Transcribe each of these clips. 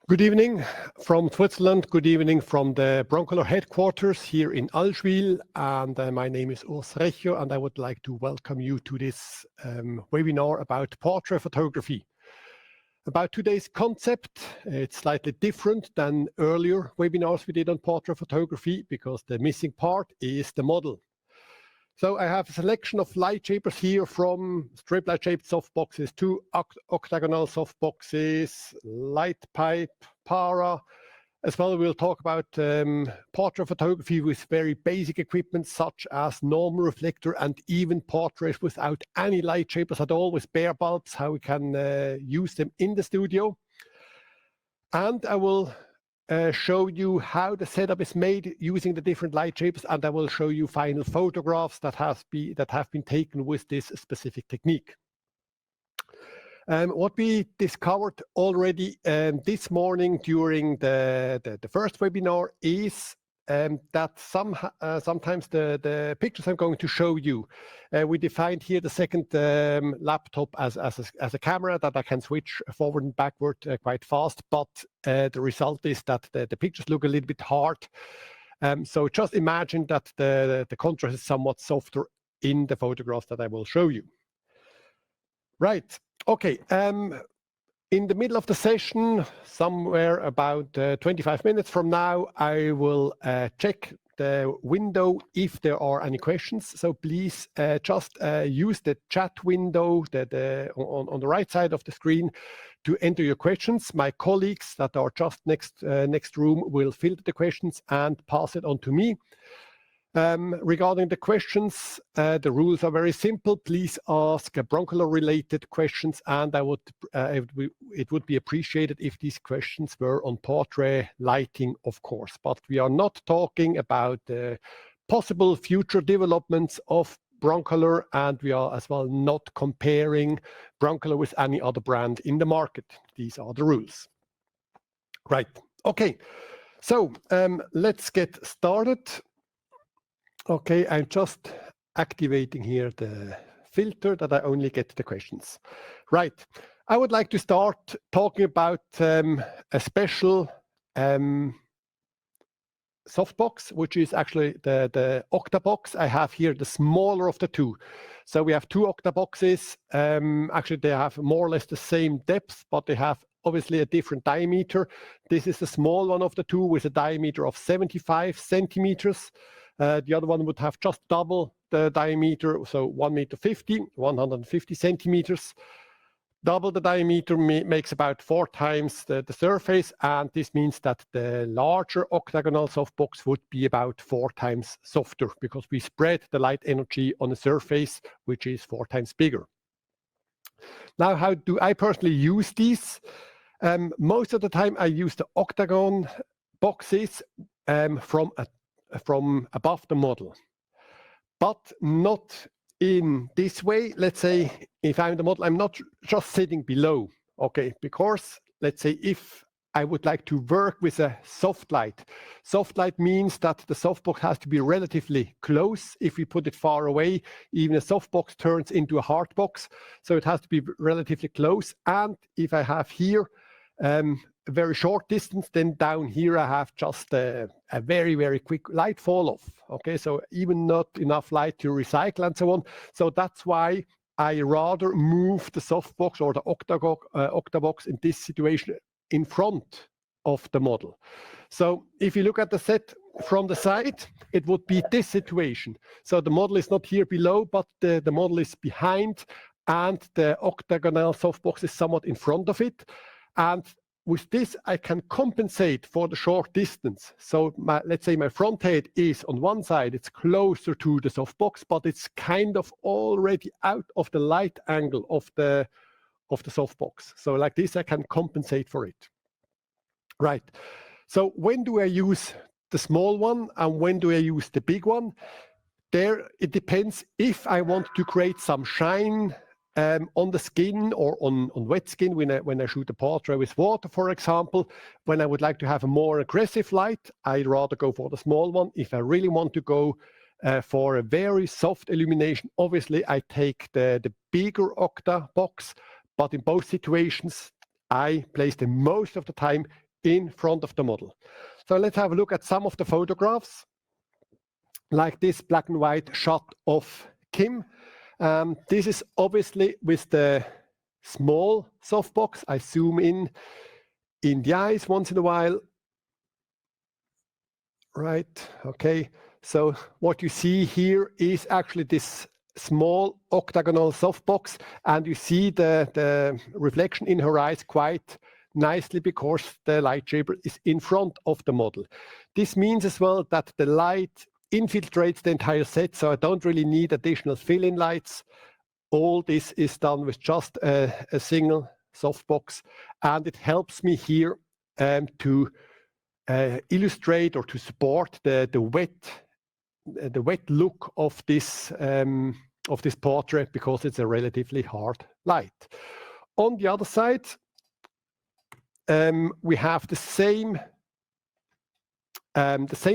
Good evening from Switzerland. Good evening from the Broncolor headquarters here in Allschwil. And my name is Urs Recher, and I would like to welcome you to this webinar about portrait photography. About today's concept, it's slightly different than earlier webinars we did on portrait photography because the missing part is the model. So I have a selection of light shapers here, from strip light shaped softboxes to octagonal softboxes, light pipe, para. As well, we'll talk about portrait photography with very basic equipment such as normal reflector and even portraits without any light shapers at all, with bare bulbs, how we can use them in the studio. And I will show you how the setup is made using the different light shapes, and I will show you final photographs that have been taken with this specific technique. What we discovered already this morning during the first webinar is that sometimes the pictures I'm going to show you, we defined here the second laptop as a camera that I can switch forward and backward quite fast, but the result is that the pictures look a little bit hard. So just imagine that the contrast is somewhat softer in the photographs that I will show you. Right, okay. In the middle of the session, somewhere about 25 minutes from now, I will check the window if there are any questions. So please just use the chat window on the right side of the screen to enter your questions. My colleagues that are just next room will filter the questions and pass it on to me. Regarding the questions, the rules are very simple. Please ask Broncolor-related questions, and it would be appreciated if these questions were on portrait lighting, of course. But we are not talking about possible future developments of Broncolor, and we are as well not comparing Broncolor with any other brand in the market. These are the rules. Right, okay. So let's get started. Okay, I'm just activating here the filter that I only get the questions. Right, I would like to start talking about a special softbox, which is actually the Octabox. I have here the smaller of the two. So we have two Octaboxes. Actually, they have more or less the same depth, but they have obviously a different diameter. This is the small one of the two with a diameter of 75 centimeters. The other one would have just double the diameter, so 1.50 meters, 150 centimeters. Double the diameter makes about 4 times the surface, and this means that the larger octagonal softbox would be about 4 times softer because we spread the light energy on a surface which is 4 times bigger. Now, how do I personally use these? Most of the time I use the octagon boxes from above the model, but not in this way. Let's say if I'm the model, I'm not just sitting below, okay? Because let's say if I would like to work with a soft light means that the softbox has to be relatively close. If we put it far away, even a softbox turns into a hard box, so it has to be relatively close. And if I have here a very short distance, then down here I have just a very, very quick light fall off. Okay, so even not enough light to recycle and so on. So that's why I rather move the softbox or the Octabox in this situation in front of the model. So if you look at the set from the side, it would be this situation. So the model is not here below, but the model is behind, and the octagonal softbox is somewhat in front of it. And with this, I can compensate for the short distance. So let's say my front head is on one side, it's closer to the softbox, but it's kind of already out of the light angle of the softbox. So like this, I can compensate for it. Right. So when do I use the small one and when do I use the big one? There, it depends if I want to create some shine on the skin or on wet skin when I shoot a portrait with water, for example. When I would like to have a more aggressive light, I'd rather go for the small one. If I really want to go for a very soft illumination, obviously I take the bigger Octa box, but in both situations, I place them most of the time in front of the model. So let's have a look at some of the photographs, like this black and white shot of Kim. This is obviously with the small softbox. I zoom in the eyes once in a while. Right, okay. So what you see here is actually this small octagonal softbox, and you see the reflection in her eyes quite nicely because the light chamber is in front of the model. This means as well that the light infiltrates the entire set, so I don't really need additional fill-in lights. All this is done with just a single softbox, and it helps me here to illustrate or to support the wet look of this portrait, because it's a relatively hard light. On the other side, we have the same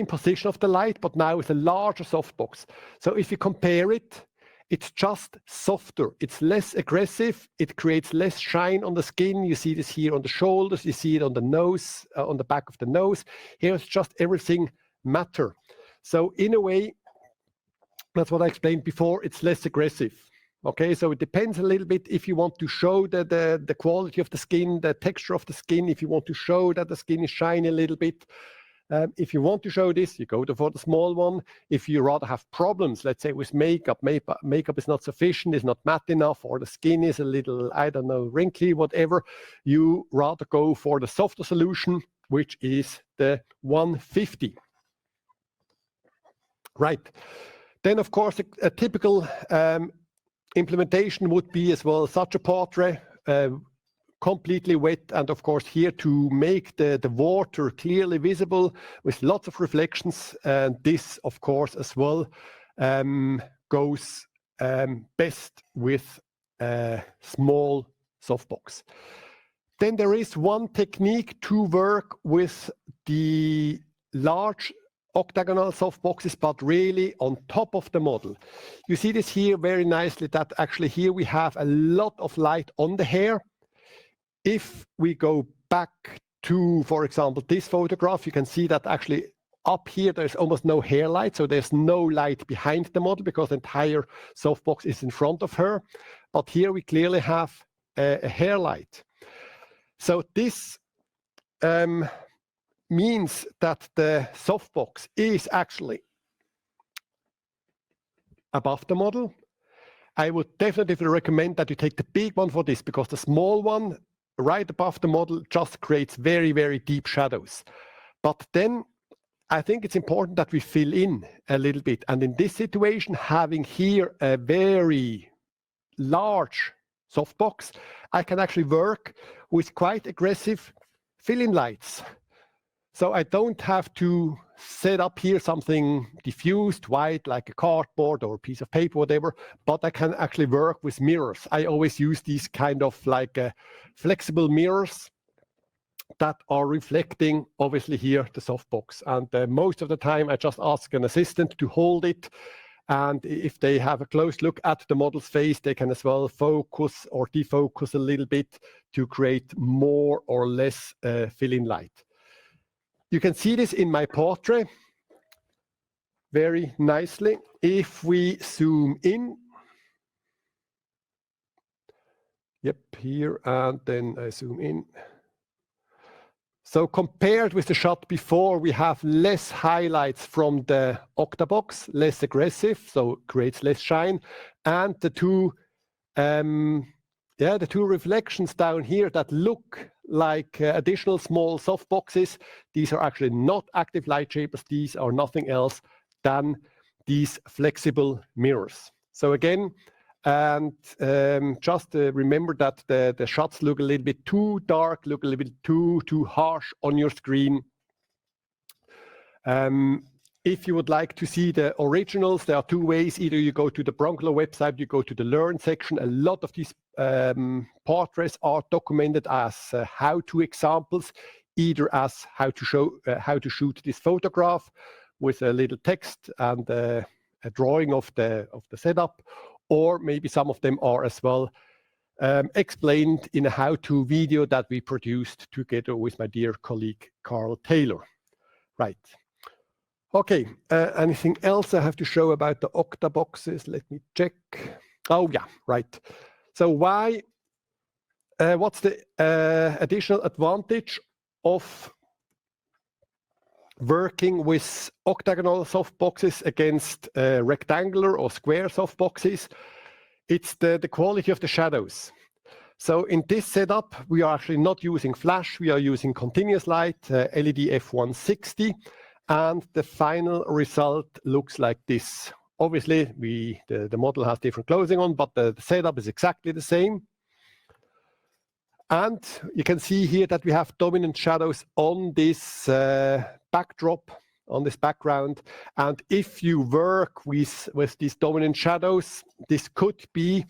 position of the light, but now with a larger softbox. So if you compare it, it's just softer. It's less aggressive. It creates less shine on the skin. You see this here on the shoulders. You see it on the nose, on the back of the nose. Here it's just everything matter. So in a way, that's what I explained before, it's less aggressive. Okay, so it depends a little bit if you want to show the quality of the skin, the texture of the skin, if you want to show that the skin is shiny a little bit. If you want to show this, you go for the small one. If you rather have problems, let's say with makeup is not sufficient, is not matte enough, or the skin is a little, I don't know, wrinkly, whatever, you rather go for the softer solution, which is the 150. Right. Then, of course, a typical implementation would be as well such a portrait, completely wet, and of course here to make the water clearly visible with lots of reflections. And this, of course, as well goes best with a small softbox. Then there is one technique to work with the large octagonal softboxes, but really on top of the model. You see this here very nicely, that actually here we have a lot of light on the hair. If we go back to, for example, this photograph, you can see that actually up here there's almost no hair light, so there's no light behind the model because the entire softbox is in front of her. But here we clearly have a hair light. So this means that the softbox is actually above the model. I would definitely recommend that you take the big one for this, because the small one right above the model just creates very, very deep shadows. But then I think it's important that we fill in a little bit. And in this situation, having here a very large softbox, I can actually work with quite aggressive fill-in lights. So I don't have to set up here something diffused white like a cardboard or a piece of paper, whatever, but I can actually work with mirrors. I always use these kind of like flexible mirrors that are reflecting, obviously here, the softbox. And most of the time I just ask an assistant to hold it. And if they have a close look at the model's face, they can as well focus or defocus a little bit to create more or less fill-in light. You can see this in my portrait very nicely. If we zoom in, yep, here, and then I zoom in. So compared with the shot before, we have less highlights from the octabox, less aggressive, so creates less shine. And the two reflections down here that look like additional small softboxes, these are actually not active light shapers. These are nothing else than these flexible mirrors. So again, and just remember that the shots look a little bit too dark, look a little bit too harsh on your screen. If you would like to see the originals, there are two ways. Either you go to the Broncolor website, you go to the Learn section. A lot of these portraits are documented as how-to examples, either as how to shoot this photograph with a little text and a drawing of the setup, or maybe some of them are as well explained in a how-to video that we produced together with my dear colleague Carl Taylor. Right. Okay, anything else I have to show about the octaboxes? Let me check. Oh yeah, right. So why, what's the additional advantage of working with octagonal softboxes against rectangular or square softboxes? It's the quality of the shadows. So in this setup, we are actually not using flash, we are using continuous light, LED f160, and the final result looks like this. Obviously, the model has different clothing on, but the setup is exactly the same. And you can see here that we have dominant shadows on this backdrop, on this background. And if you work with these dominant shadows, this could be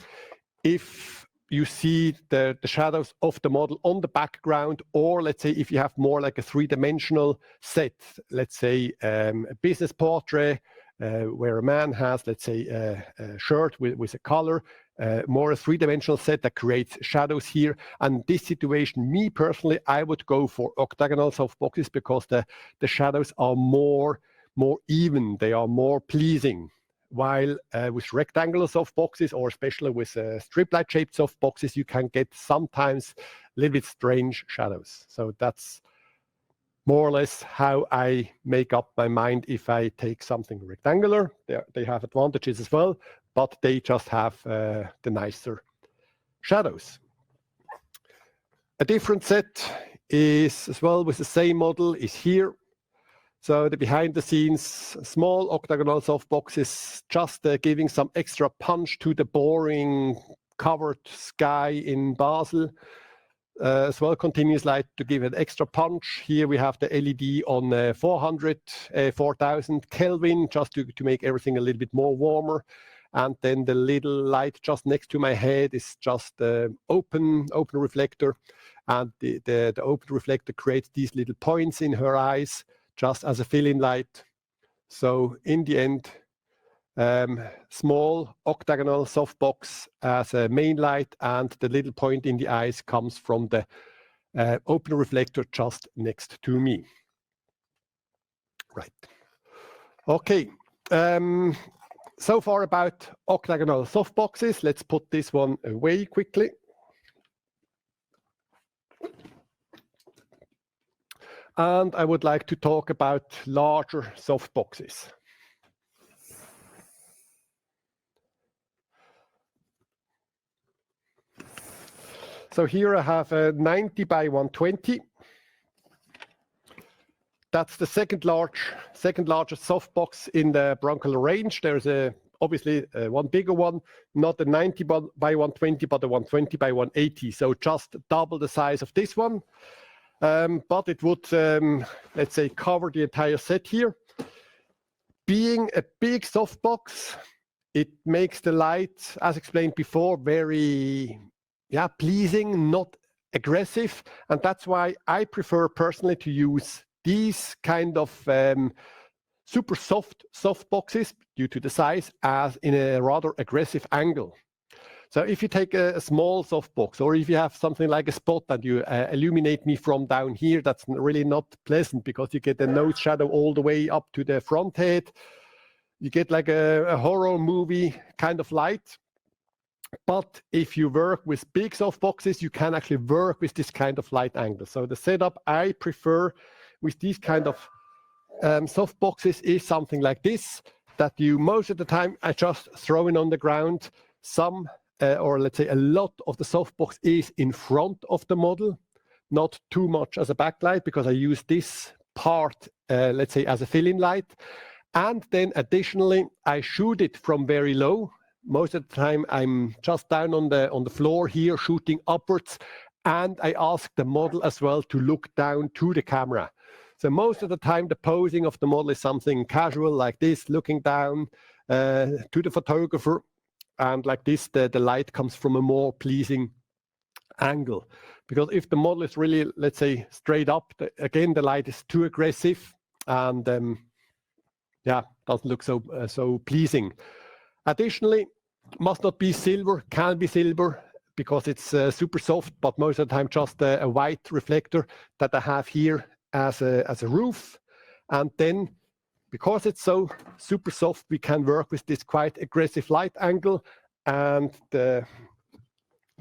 if you see the shadows of the model on the background, or let's say if you have more like a three-dimensional set, let's say a business portrait, where a man has, let's say, a shirt with a color, more a three-dimensional set that creates shadows here. And this situation, me personally, I would go for octagonal softboxes because the shadows are more even, they are more pleasing. While with rectangular softboxes, or especially with strip light shaped softboxes, you can get sometimes a little bit strange shadows. So that's more or less how I make up my mind if I take something rectangular. They have advantages as well, but they just have the nicer shadows. A different set is as well with the same model is here. So the behind the scenes small octagonal softboxes, just giving some extra punch to the boring covered sky in Basel. As well, continuous light to give an extra punch. Here we have the LED on 4000 Kelvin, just to make everything a little bit more warmer. And then the little light just next to my head is just open reflector. And the open reflector creates these little points in her eyes, just as a fill-in light. So in the end, small octagonal softbox as a main light, and the little point in the eyes comes from the open reflector just next to me. Right. Okay. So far about octagonal softboxes. Let's put this one away quickly. And I would like to talk about larger softboxes. So here I have a 90 by 120. That's the second largest softbox in the bronchial range. There's obviously one bigger one, not the 90 by 120, but the 120 by 180. So just double the size of this one. But it would, let's say, cover the entire set here. Being a big softbox, it makes the light, as explained before, very pleasing, not aggressive. And that's why I prefer personally to use these kind of super soft boxes due to the size as in a rather aggressive angle. So if you take a small softbox, or if you have something like a spot and you illuminate me from down here, that's really not pleasant because you get a nose shadow all the way up to the front head. You get like a horror movie kind of light. But if you work with big softboxes, you can actually work with this kind of light angle. So the setup I prefer with these kind of softboxes is something like this, that you most of the time I just throw it on the ground. Some or let's say a lot of the softbox is in front of the model, not too much as a backlight, because I use this part, let's say, as a fill-in light. And then additionally, I shoot it from very low. Most of the time, I'm just down on the floor here, shooting upwards. And I ask the model as well to look down to the camera. So most of the time, the posing of the model is something casual like this, looking down to the photographer. And like this, the light comes from a more pleasing angle. Because if the model is really, let's say, straight up, again, the light is too aggressive and doesn't look so pleasing. Additionally, must not be silver, can be silver. because it's super soft, but most of the time just a white reflector that I have here as a roof. And then, because it's so super soft, we can work with this quite aggressive light angle, and the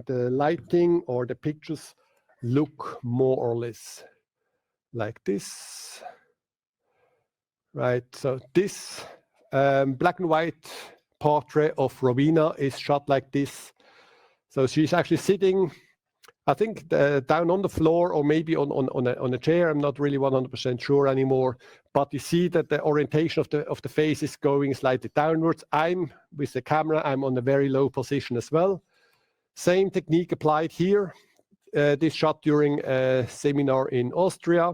lighting or the pictures look more or less like this. Right, so this black and white portrait of Rowena is shot like this. So she's actually sitting, I think, down on the floor, or maybe on a chair. I'm not really 100% sure anymore. But you see that the orientation of the face is going slightly downwards. I'm with the camera, I'm on a very low position as well. Same technique applied here. This shot during a seminar in Austria.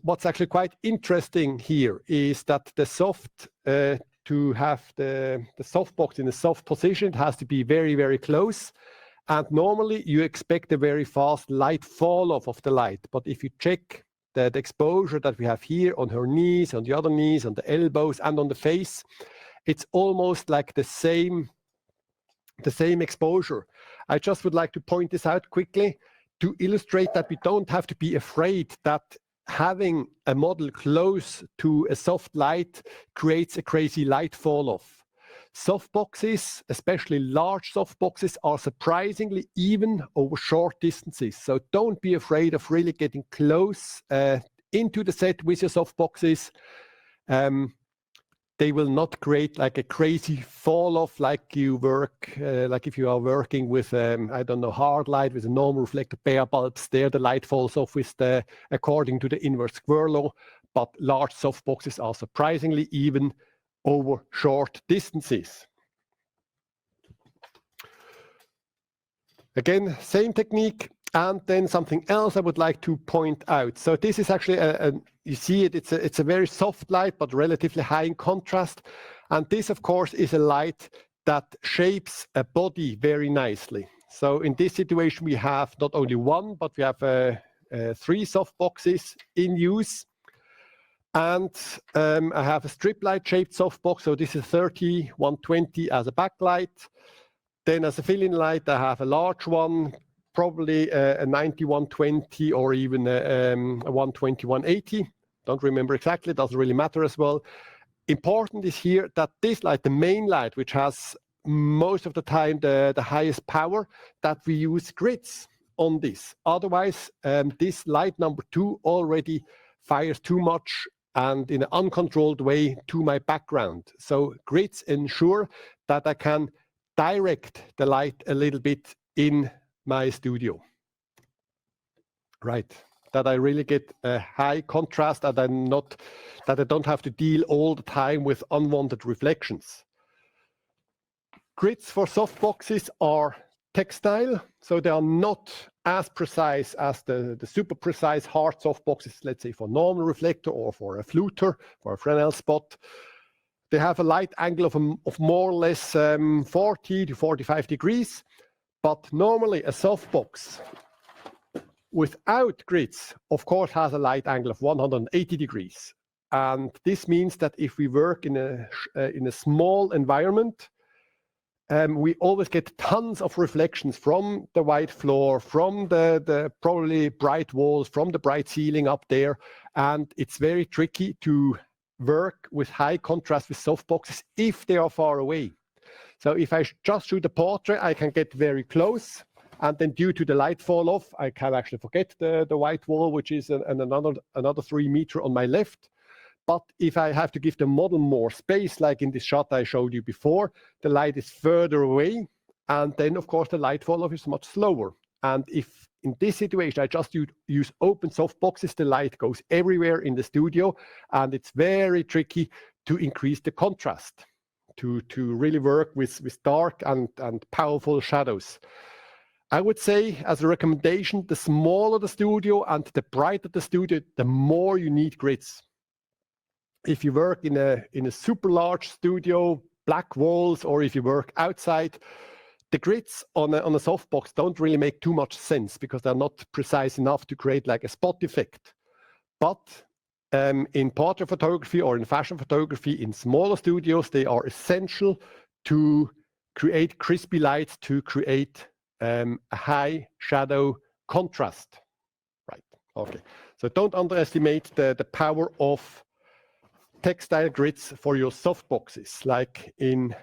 What's actually quite interesting here is that the soft, to have the softbox in a soft position, it has to be very, very close. And normally you expect a very fast light fall off of the light. But if you check the exposure that we have here on her knees, on the other knees, on the elbows, and on the face, it's almost like the same exposure. I just would like to point this out quickly to illustrate that we don't have to be afraid that having a model close to a soft light creates a crazy light fall off. Softboxes, especially large softboxes, are surprisingly even over short distances. So don't be afraid of really getting close into the set with your softboxes. They will not create like a crazy fall off like you work, like if you are working with, I don't know, hard light with a normal reflector, bare bulbs. There the light falls off with according to the inverse square law. But large softboxes are surprisingly even over short distances. Again, same technique. And then something else I would like to point out. So this is actually, you see it, it's a very soft light, but relatively high in contrast. And this, of course, is a light that shapes a body very nicely. So in this situation, we have not only one, but we have 3 softboxes in use. And I have a strip light shaped softbox. So this is 30-120 as a backlight. Then as a fill-in light, I have a large one, probably a 90-120 or even a 120-180. Don't remember exactly, doesn't really matter as well. Important is here that this light, the main light, which has most of the time the highest power, that we use grids on this. Otherwise, this light number 2 already fires too much and in an uncontrolled way to my background. So grids ensure that I can direct the light a little bit in my studio. Right, that I really get a high contrast, and that I don't have to deal all the time with unwanted reflections. Grids for softboxes are textile, so they are not as precise as the super precise hard softboxes, let's say for normal reflector or for a fluter, for a Fresnel spot. They have a light angle of more or less 40 to 45 degrees. But normally a softbox without grids, of course, has a light angle of 180 degrees. And this means that if we work in a small environment, we always get tons of reflections from the white floor, from the probably bright walls, from the bright ceiling up there. And it's very tricky to work with high contrast with softboxes if they are far away. So if I just shoot a portrait, I can get very close. And then due to the light fall off, I can actually forget the white wall, which is another 3 meters on my left. But if I have to give the model more space, like in this shot I showed you before, the light is further away. And then, of course, the light fall off is much slower. And if in this situation, I just use open softboxes, the light goes everywhere in the studio. And it's very tricky to increase the contrast, to really work with dark and powerful shadows. I would say, as a recommendation, the smaller the studio and the brighter the studio, the more you need grids. If you work in a super large studio, black walls, or if you work outside, the grids on a softbox don't really make too much sense because they're not precise enough to create like a spot effect. But in portrait photography or in fashion photography, in smaller studios, they are essential to create crispy lights to create a high shadow contrast. Right, okay. So don't underestimate the power of textile grids for your softboxes, like in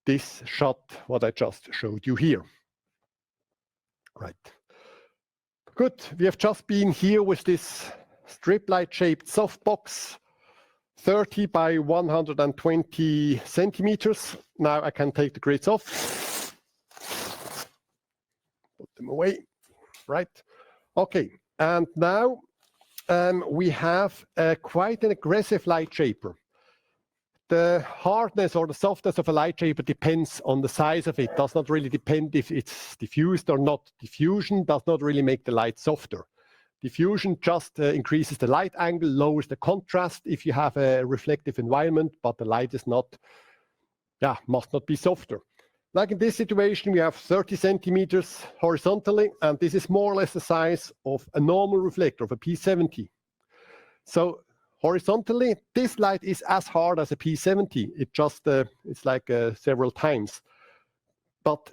this shot, what I just showed you here. Right. Good, we have just been here with this strip light shaped softbox, 30 by 120 centimeters. Now I can take the grids off, put them away, right? Okay, and now we have quite an aggressive light shaper. The hardness or the softness of a light shaper depends on the size of it. Does not really depend if it's diffused or not. Diffusion does not really make the light softer. Diffusion just increases the light angle, lowers the contrast if you have a reflective environment, but the light is not, must not be softer. Like in this situation, we have 30 centimeters horizontally, and this is more or less the size of a normal reflector of a P70. So horizontally, this light is as hard as a P70. It just, it's like several times. But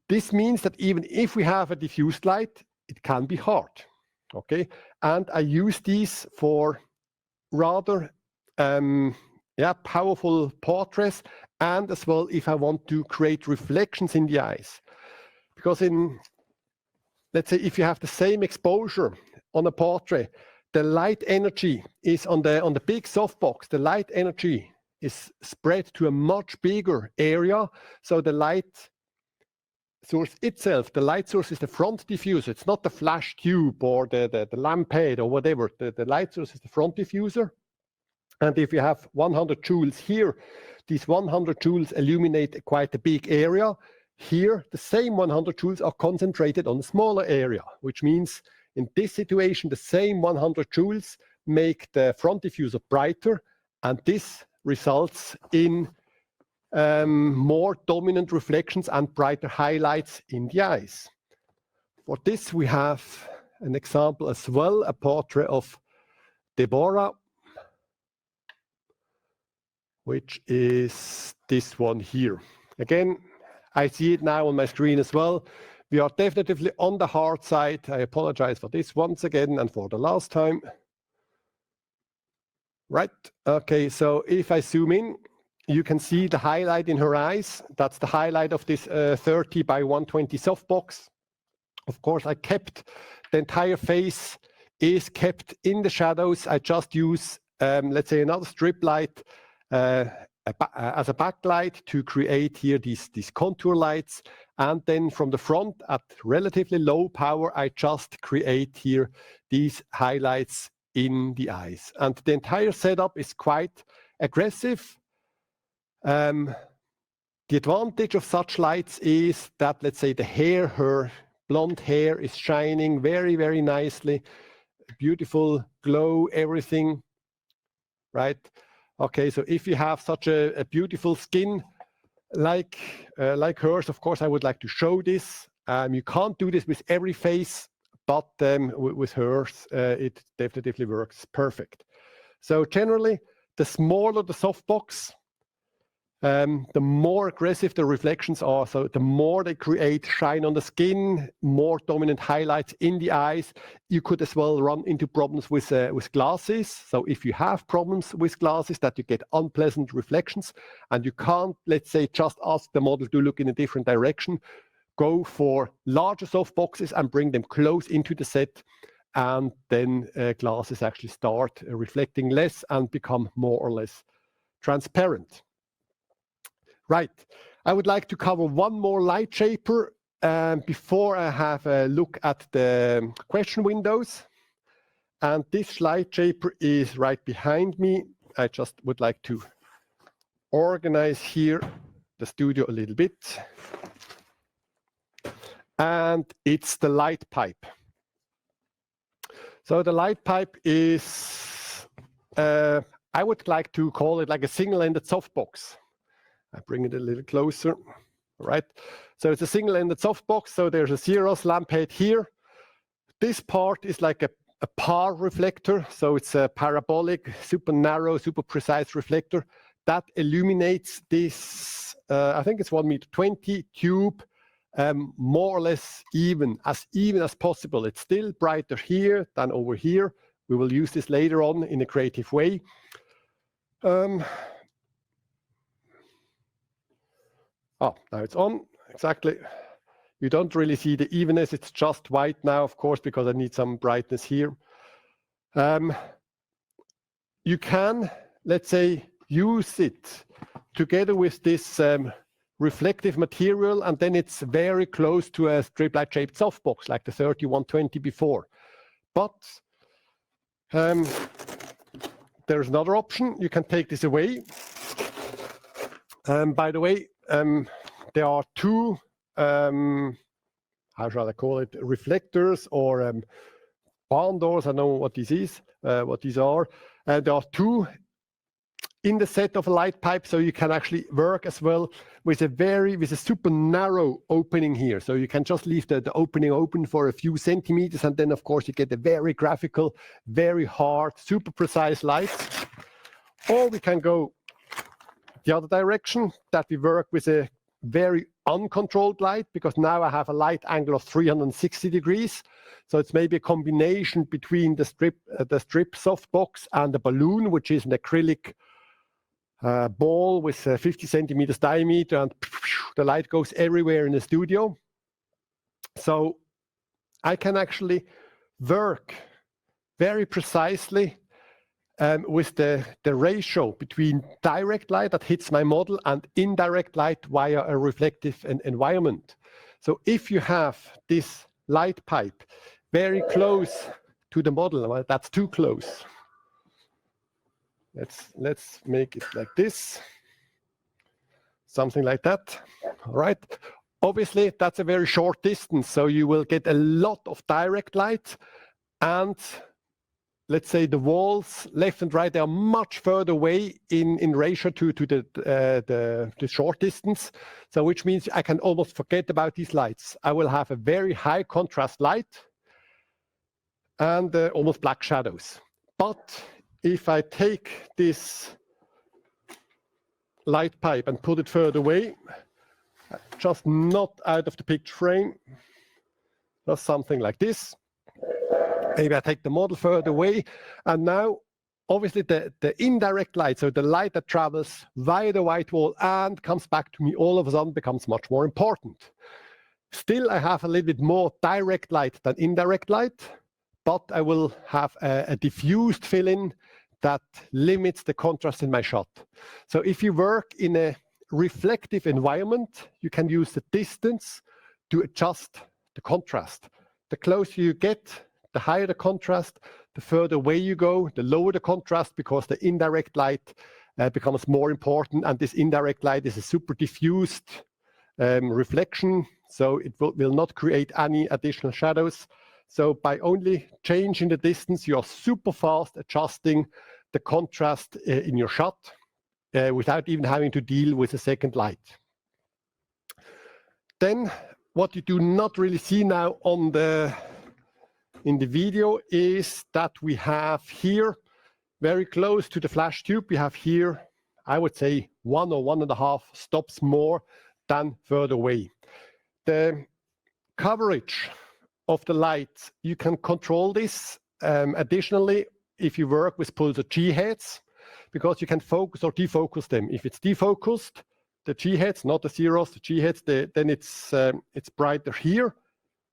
this means that even if we have a diffused light, it can be hard, okay? And I use these for rather powerful portraits, and as well if I want to create reflections in the eyes. Because let's say if you have the same exposure on a portrait, the light energy is on the big softbox, the light energy is spread to a much bigger area. So the light source itself, the light source is the front diffuser. It's not the flash tube or the lampade or whatever. The light source is the front diffuser. And if you have 100 joules here, these 100 joules illuminate quite a big area. Here, the same 100 joules are concentrated on a smaller area, which means in this situation, the same 100 joules make the front diffuser brighter, and this results in more dominant reflections and brighter highlights in the eyes. For this, we have an example as well, a portrait of Deborah, which is this one here. Again, I see it now on my screen as well. We are definitely on the hard side. I apologize for this once again and for the last time. Right, okay, so if I zoom in, you can see the highlight in her eyes. That's the highlight of this 30 by 120 softbox. Of course, I kept the entire face is kept in the shadows. I just use, let's say, another strip light as a backlight to create here these contour lights. And then from the front at relatively low power, I just create here these highlights in the eyes. And the entire setup is quite aggressive. The advantage of such lights is that, let's say, the hair, her blonde hair is shining very, very nicely. Beautiful glow, everything, right? Okay, so if you have such a beautiful skin like hers, of course, I would like to show this. You can't do this with every face, but with hers, it definitely works perfect. So generally, the smaller the softbox, the more aggressive the reflections are. So the more they create shine on the skin, more dominant highlights in the eyes. You could as well run into problems with glasses. So if you have problems with glasses, that you get unpleasant reflections, and you can't, let's say, just ask the model to look in a different direction, go for larger softboxes and bring them close into the set, and then glasses actually start reflecting less and become more or less transparent. Right, I would like to cover one more light shaper before I have a look at the question windows. And this light shaper is right behind me. I just would like to organize here the studio a little bit. And it's the light pipe. So the light pipe is, I would like to call it like a single-ended softbox. I bring it a little closer, all right? So it's a single-ended softbox, so there's a Xerox lamphead here. This part is like a PAR reflector, so it's a parabolic, super narrow, super precise reflector. that illuminates this, I think it's 1.20 meter tube, more or less even as possible. It's still brighter here than over here. We will use this later on in a creative way. Now it's on, exactly. You don't really see the evenness, it's just white now, of course, because I need some brightness here. You can, let's say, use it together with this reflective material, and then it's very close to a strip light shaped softbox, like the 3120 before. But there's another option. You can take this away. By the way, there are two, how shall I call it, reflectors or barn doors. I know what this is, what these are. There are two in the set of a light pipe, so you can actually work as well with a super narrow opening here. So you can just leave the opening open for a few centimeters, and then of course you get a very graphical, very hard, super precise light. Or we can go the other direction, that we work with a very uncontrolled light, because now I have a light angle of 360 degrees. So it's maybe a combination between the strip softbox and the balloon, which is an acrylic ball with 50 centimeters diameter, and the light goes everywhere in the studio. So I can actually work very precisely with the ratio between direct light that hits my model and indirect light via a reflective environment. So if you have this light pipe very close to the model, well, that's too close. Let's make it like this, something like that. All right. Obviously, that's a very short distance, so you will get a lot of direct light, and let's say the walls left and right, they are much further away in ratio to the short distance. So which means I can almost forget about these lights. I will have a very high contrast light and almost black shadows. But if I take this light pipe and put it further away, just not out of the picture frame, just something like this. Maybe I take the model further away, and now obviously the indirect light, so the light that travels via the white wall and comes back to me, all of a sudden becomes much more important. Still, I have a little bit more direct light than indirect light, but I will have a diffused fill-in that limits the contrast in my shot. So if you work in a reflective environment, you can use the distance to adjust the contrast. The closer you get, the higher the contrast, the further away you go, the lower the contrast, because the indirect light becomes more important, and this indirect light is a super diffused reflection, so it will not create any additional shadows. So by only changing the distance, you are super fast adjusting the contrast in your shot without even having to deal with a second light. Then what you do not really see now in the video is that we have here, very close to the flash tube, we have here, I would say 1 or 1.5 stops more than further away. The coverage of the light, you can control this additionally if you work with pulsar G heads, because you can focus or defocus them. If it's defocused, the G heads, not the zeros, the G heads, then it's brighter here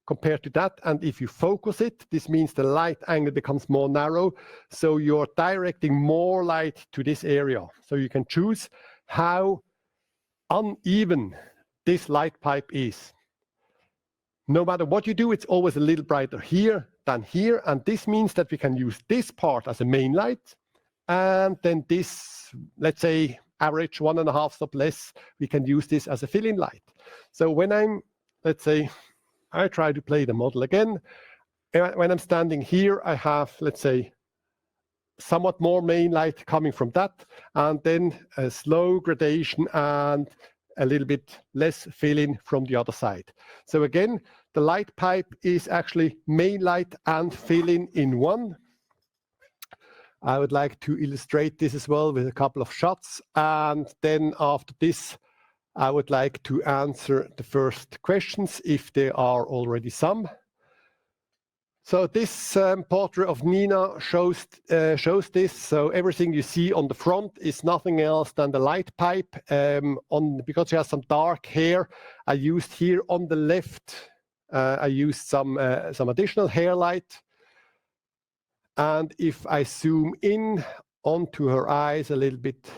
compared to that. And if you focus it, this means the light angle becomes more narrow, so you're directing more light to this area. So you can choose how uneven this light pipe is. No matter what you do, it's always a little brighter here than here, and this means that we can use this part as a main light, and then this, let's say, average 1.5 stop less, we can use this as a fill-in light. So when I'm, let's say, I try to play the model again, when I'm standing here, I have, let's say, somewhat more main light coming from that, and then a slow gradation and a little bit less fill-in from the other side. So again, the light pipe is actually main light and fill-in in one. I would like to illustrate this as well with a couple of shots. And then after this, I would like to answer the first questions, if there are already some. So this portrait of Nina shows this. So everything you see on the front is nothing else than the light pipe. Because she has some dark hair, I used here on the left, I used some additional hair light. And if I zoom in onto her eyes a little bit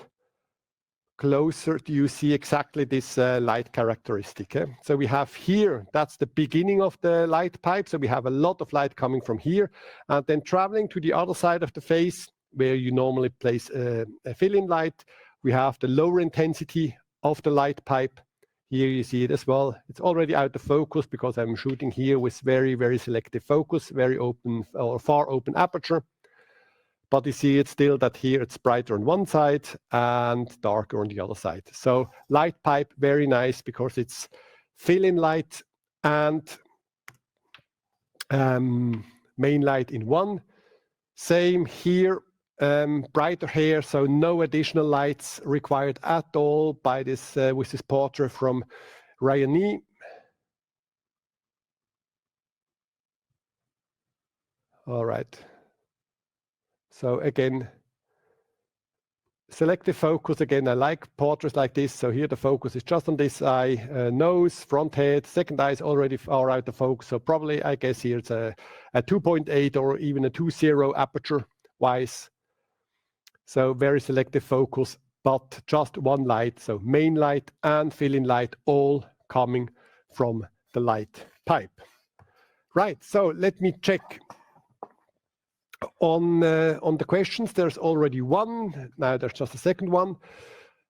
closer, you see exactly this light characteristic. So we have here, that's the beginning of the light pipe. So we have a lot of light coming from here, and then traveling to the other side of the face, where you normally place a fill-in light, we have the lower intensity of the light pipe. Here you see it as well. It's already out of focus because I'm shooting here with very, very selective focus, very open or far open aperture. But you see it still that here it's brighter on one side and darker on the other side. So light pipe, very nice because it's fill-in light and main light in one. Same here, brighter hair, so no additional lights required at all by this with this portrait from Ryani. All right. So again, selective focus. Again, I like portraits like this. So here the focus is just on this eye, nose, front head, second eye is already far out of focus. So probably, I guess here it's a 2.8 or even a 2.0 aperture wise. So very selective focus, but just one light. So main light and fill-in light, all coming from the light pipe. Right, so let me check. On the questions, there's already one. Now there's just a second one.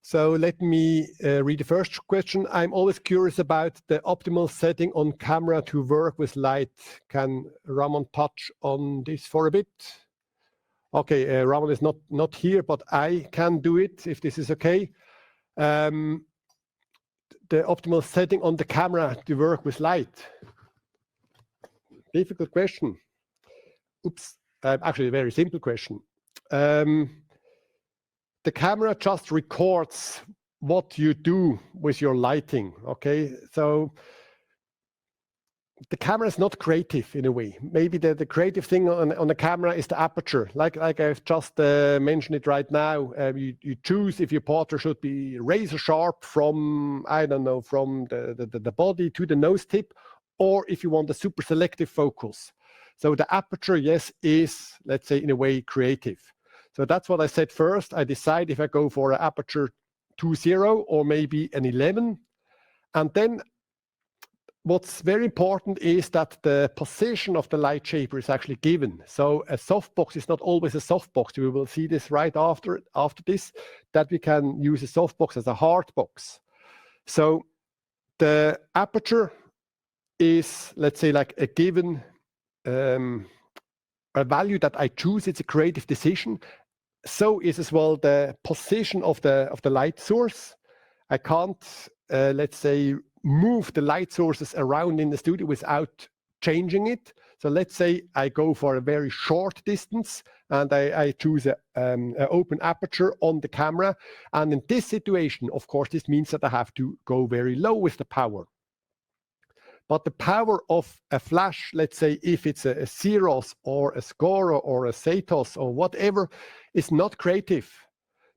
So let me read the first question. I'm always curious about the optimal setting on camera to work with light. Can Ramon touch on this for a bit? Okay, Ramon is not here, but I can do it if this is okay. The optimal setting on the camera to work with light. Difficult question. Oops. Actually, a very simple question. The camera just records what you do with your lighting, okay? So the camera is not creative in a way. Maybe the creative thing on the camera is the aperture. Like I've just mentioned it right now. You choose if your portrait should be razor sharp from, I don't know, from the body to the nose tip, or if you want a super selective focus. So the aperture, yes, is, let's say, in a way, creative. So that's what I said first. I decide if I go for an aperture 2.0 or maybe an 11. And then what's very important is that the position of the light shaper is actually given. So a softbox is not always a softbox. We will see this right after this, that we can use a softbox as a hard box. So the aperture is, let's say, like a given a value that I choose. It's a creative decision. So is as well the position of the light source. I can't, let's say, move the light sources around in the studio without changing it. So let's say I go for a very short distance and I choose an open aperture on the camera. And in this situation, of course, this means that I have to go very low with the power. But the power of a flash, let's say if it's a Xerox or a Scoro or a Satos or whatever, is not creative.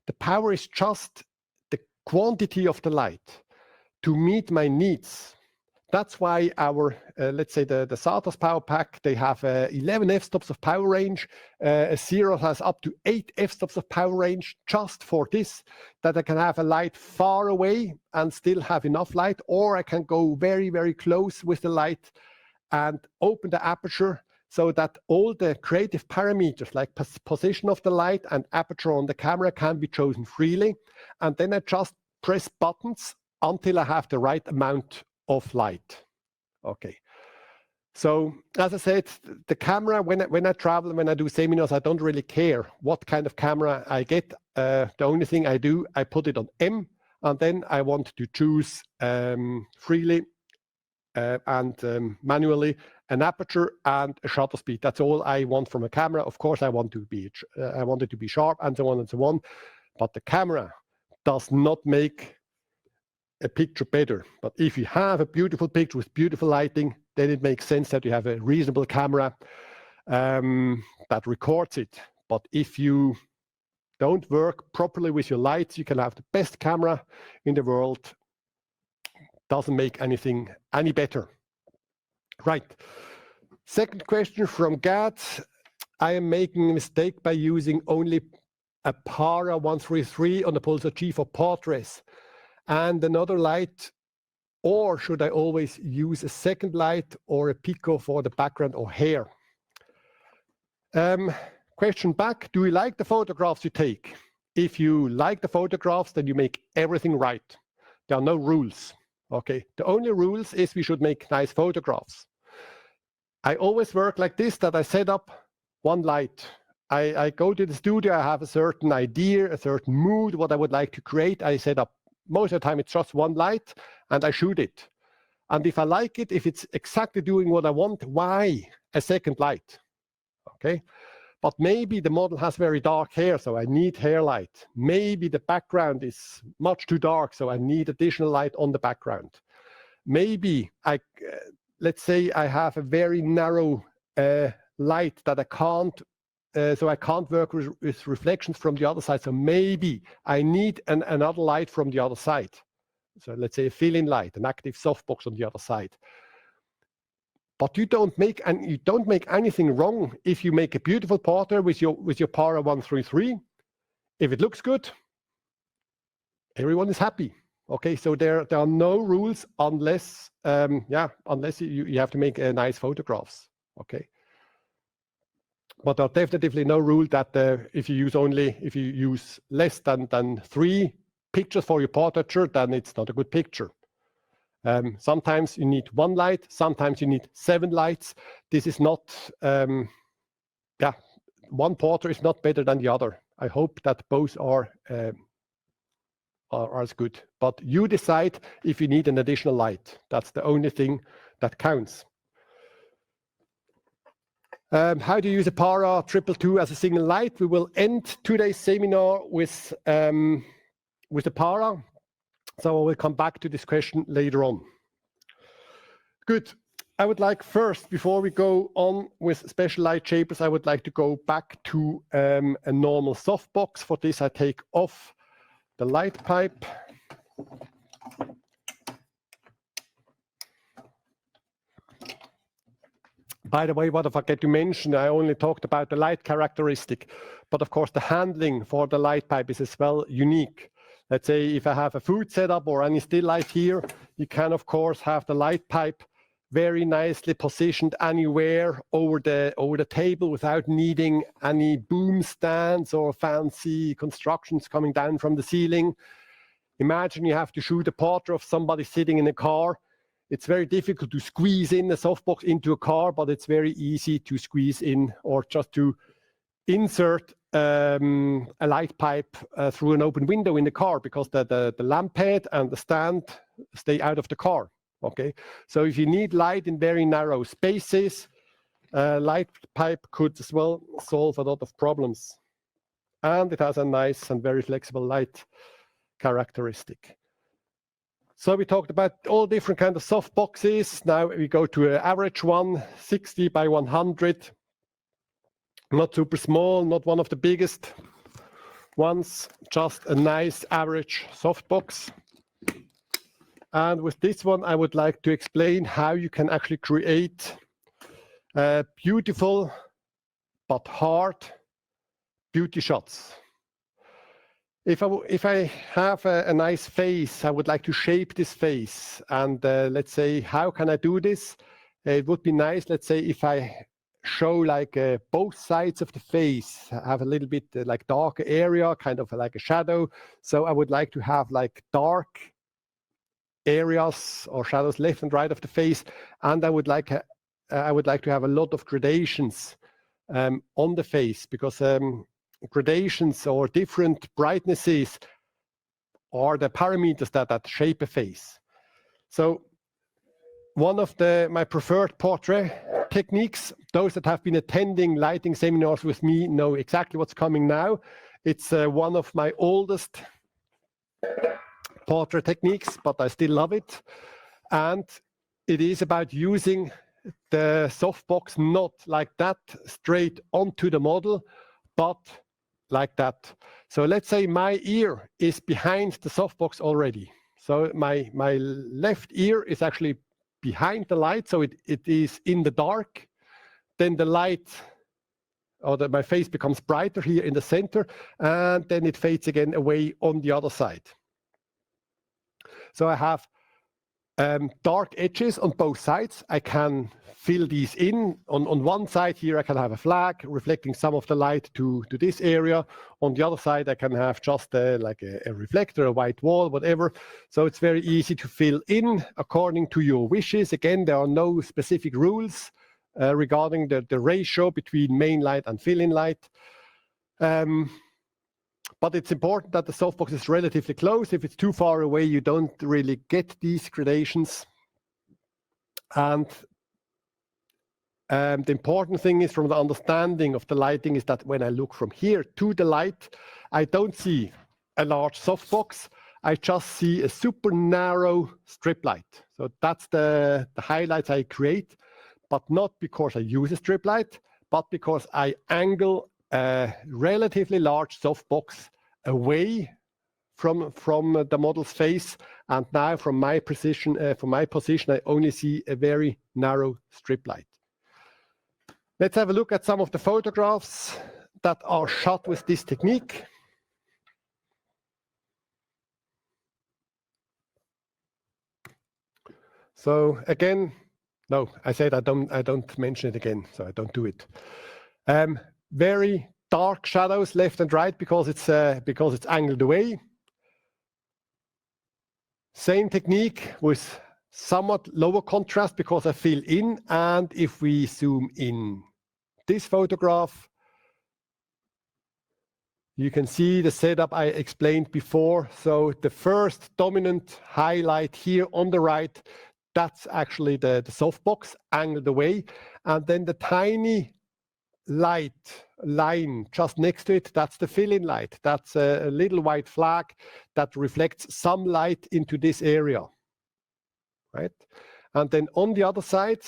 The power is just the quantity of the light to meet my needs. That's why our, let's say the Satos power pack, they have 11 f-stops of power range. A Xerox has up to 8 f-stops of power range just for this, that I can have a light far away and still have enough light, or I can go very, very close with the light and open the aperture so that all the creative parameters like position of the light and aperture on the camera can be chosen freely. And then I just press buttons until I have the right amount of light. Okay. So as I said, the camera, when I travel, when I do seminars, I don't really care what kind of camera I get. The only thing I do, I put it on M, and then I want to choose freely and manually an aperture, and a shutter speed. That's all I want from a camera. Of course, I want it to be sharp, and so on and so on. But the camera does not make a picture better. But if you have a beautiful picture with beautiful lighting, then it makes sense that you have a reasonable camera that records it. But if you don't work properly with your lights, you can have the best camera in the world. Doesn't make anything any better. Right. Second question from Gad. I am making a mistake by using only a Para 133 on the Pulsar G for portraits and another light, or should I always use a second light or a Pico for the background or hair? Question back, do you like the photographs you take? If you like the photographs, then you make everything right. There are no rules, okay? The only rules is we should make nice photographs. I always work like this, that I set up one light. I go to the studio, I have a certain idea, a certain mood, what I would like to create. I set up, most of the time it's just one light, and I shoot it. And if I like it, if it's exactly doing what I want, why a second light? Okay, but maybe the model has very dark hair, so I need hair light. Maybe the background is much too dark, so I need additional light on the background. Maybe let's say I have a very narrow light that I can't, so I can't work with reflections from the other side. So maybe I need another light from the other side. So let's say a fill-in light, an active softbox on the other side. But you don't make anything wrong if you make a beautiful portrait with your Para 133. If it looks good, everyone is happy. Okay, so there are no rules unless unless you have to make nice photographs. Okay, but there are definitely no rule that if you use less than 3 pictures for your portraiture, then it's not a good picture. Sometimes you need 1 light, sometimes you need 7 lights. This is not, one portrait is not better than the other. I hope that both are as good. But you decide if you need an additional light. That's the only thing that counts. How do you use a Para 222 as a single light? We will end today's seminar with the Para. So I will come back to this question later on. Good. I would like first, before we go on with special light shapers, I would like to go back to a normal softbox. For this, I take off the light pipe. By the way, what I forget to mention, I only talked about the light characteristic, but of course the handling for the light pipe is as well unique. Let's say if I have a food setup or any still light here, you can of course have the light pipe very nicely positioned anywhere over the table without needing any boom stands or fancy constructions coming down from the ceiling. Imagine you have to shoot a portrait of somebody sitting in a car. It's very difficult to squeeze in a softbox into a car, but it's very easy to squeeze in or just to insert a light pipe through an open window in the car, because the lamp head and the stand stay out of the car. Okay, so if you need light in very narrow spaces, light pipe could as well solve a lot of problems. And it has a nice and very flexible light characteristic. So we talked about all different kinds of soft boxes. Now we go to an average one, 60 by 100. Not super small, not one of the biggest ones, just a nice average softbox. And with this one, I would like to explain how you can actually create beautiful but hard beauty shots. If I have a nice face, I would like to shape this face. And let's say, how can I do this? It would be nice, let's say, if I show like both sides of the face, have a little bit like darker area, kind of like a shadow. So I would like to have like dark areas or shadows left and right of the face. And I would like to have a lot of gradations on the face, because gradations or different brightnesses are the parameters that shape a face. So one of my preferred portrait techniques. Those that have been attending lighting seminars with me know exactly what's coming now. It's one of my oldest portrait techniques, but I still love it. And it is about using the softbox not like that straight onto the model, but like that. So let's say my ear is behind the softbox already. So my left ear is actually behind the light, so it is in the dark. Then the light, or my face becomes brighter here in the center, and then it fades again away on the other side. So I have dark edges on both sides. I can fill these in. On one side here, I can have a flag reflecting some of the light to this area. On the other side, I can have just like a reflector, a white wall, whatever. So it's very easy to fill in according to your wishes. Again, there are no specific rules regarding the ratio between main light and fill-in light. But it's important that the softbox is relatively close. If it's too far away, you don't really get these gradations. And the important thing is, from the understanding of the lighting, is that when I look from here to the light, I don't see a large softbox. I just see a super narrow strip light. So that's the highlights I create, but not because I use a strip light, but because I angle a relatively large softbox away from the model's face, and now from my position, I only see a very narrow strip light. Let's have a look at some of the photographs that are shot with this technique. So again, no, I said I don't mention it again, so I don't do it. Very dark shadows left and right because it's angled away. Same technique with somewhat lower contrast because I fill in. And if we zoom in this photograph, you can see the setup I explained before. So the first dominant highlight here on the right, that's actually the softbox angled away. And then the tiny light line just next to it, that's the fill-in light. That's a little white flag that reflects some light into this area, right? And then on the other side,